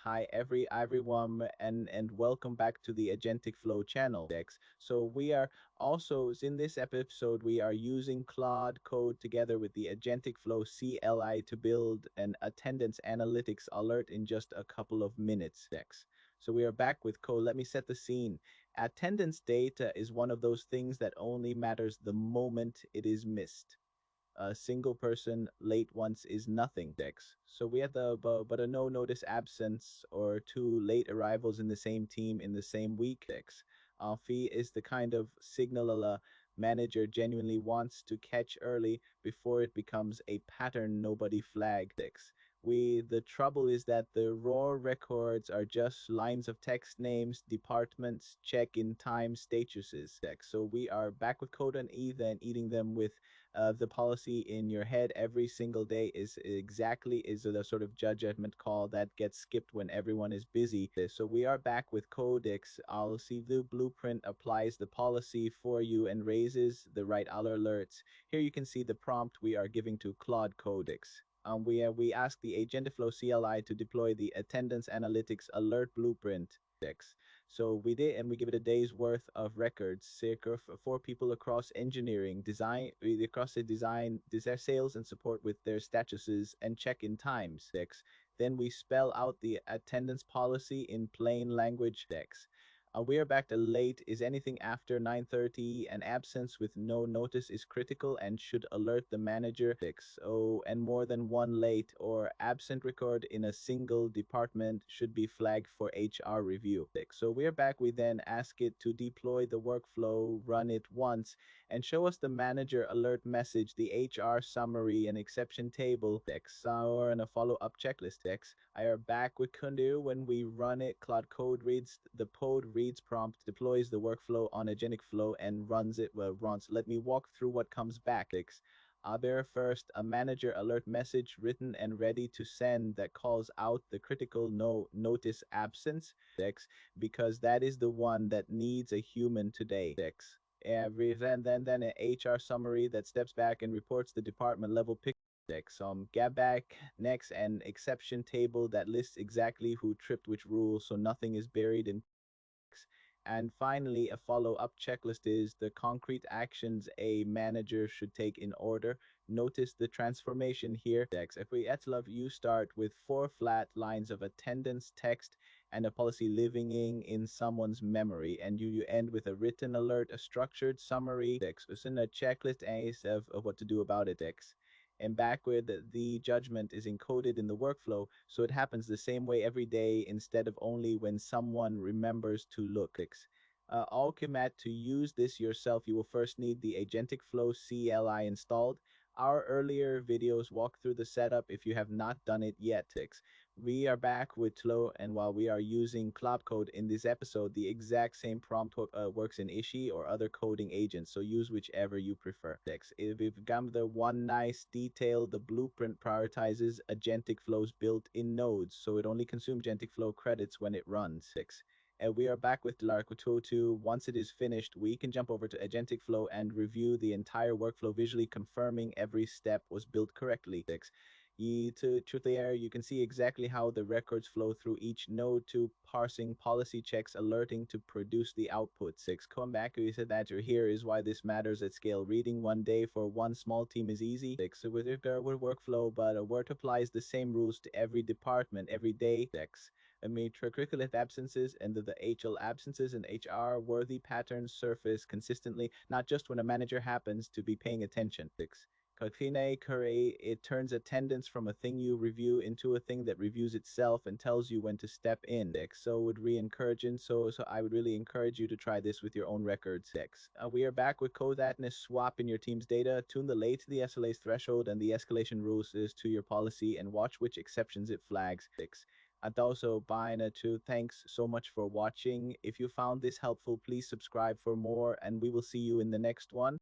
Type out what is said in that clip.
Hi everyone and welcome back to the AgenticFlow channel. So we are also in this episode we are using Claude Code together with the AgenticFlow CLI to build an attendance analytics alert in just a couple of minutes. So we are back with code. Let me set the scene. Attendance data is one of those things that only matters the moment it is missed. A single person late once is nothing. So we had but a no notice absence or two late arrivals in the same team in the same week. Fee is the kind of signal a manager genuinely wants to catch early before it becomes a pattern nobody flagged. The trouble is that the raw records are just lines of text names, departments, check-in time, statuses. So we are back with code and eating them with the policy in your head every single day is the sort of judgment call that gets skipped when everyone is busy. So we are back with Codex. I'll see the blueprint applies the policy for you and raises the right alerts. Here you can see the prompt we are giving to Claude Codex. We ask the AgenticFlow CLI to deploy the attendance analytics alert blueprint. So we did, and we give it a day's worth of records, circa four people across engineering, across the sales and support with their statuses and check-in times. Then we spell out the attendance policy in plain language. We are back to late is anything after 9:30. An absence with no notice is critical and should alert the manager. And more than one late or absent record in a single department should be flagged for HR review. So we're back. We then ask it to deploy the workflow, run it once, and show us the manager alert message, the HR summary, and exception table, or in a follow-up checklist. I are back with Kundu. When we run it, Cloud Code reads the code, reads prompt, deploys the workflow on AgenticFlow, and runs it. Let me walk through what comes back. There first, a manager alert message written and ready to send that calls out the critical no notice absence, because that is the one that needs a human today. Then an HR summary that steps back and reports the department level picture. Get back next an exception table that lists exactly who tripped which rule so nothing is buried in. And finally, a follow-up checklist is the concrete actions a manager should take in order. Notice the transformation here. If we at love, you start with 4 flat lines of attendance text and a policy living in someone's memory, and you end with a written alert, a structured summary, it's in a checklist of what to do about it. And backward, the judgment is encoded in the workflow, so it happens the same way every day instead of only when someone remembers to look. Alchemat, to use this yourself, you will first need the AgenticFlow CLI installed. Our earlier videos walk through the setup if you have not done it yet. We are back with Tlo, and while we are using Claude Code in this episode, the exact same prompt works in Ishi or other coding agents, so use whichever you prefer. If you've got the one nice detail, the blueprint prioritizes AgenticFlow's built-in nodes, so it only consumes AgenticFlow credits when it runs. And we are back with Larko2. Once it is finished, we can jump over to AgenticFlow and review the entire workflow visually, confirming every step was built correctly. To there, you can see exactly how the records flow through each node to parsing policy checks, alerting to produce the output. Come back, we said that here is why this matters at scale. Reading one day for one small team is easy. So with workflow, but a word applies the same rules to every department every day. Extracurricular absences and the HL absences and HR worthy patterns surface consistently, not just when a manager happens to be paying attention. Kakine Kure, it turns attendance from a thing you review into a thing that reviews itself and tells you when to step in. So would re-encourage so I would really encourage you to try this with your own records. We are back with code thatness swap in your team's data, tune the late to the SLA's threshold and the escalation rules is to your policy and watch which exceptions it flags. And also, Bina too, thanks so much for watching. If you found this helpful, please subscribe for more and we will see you in the next one.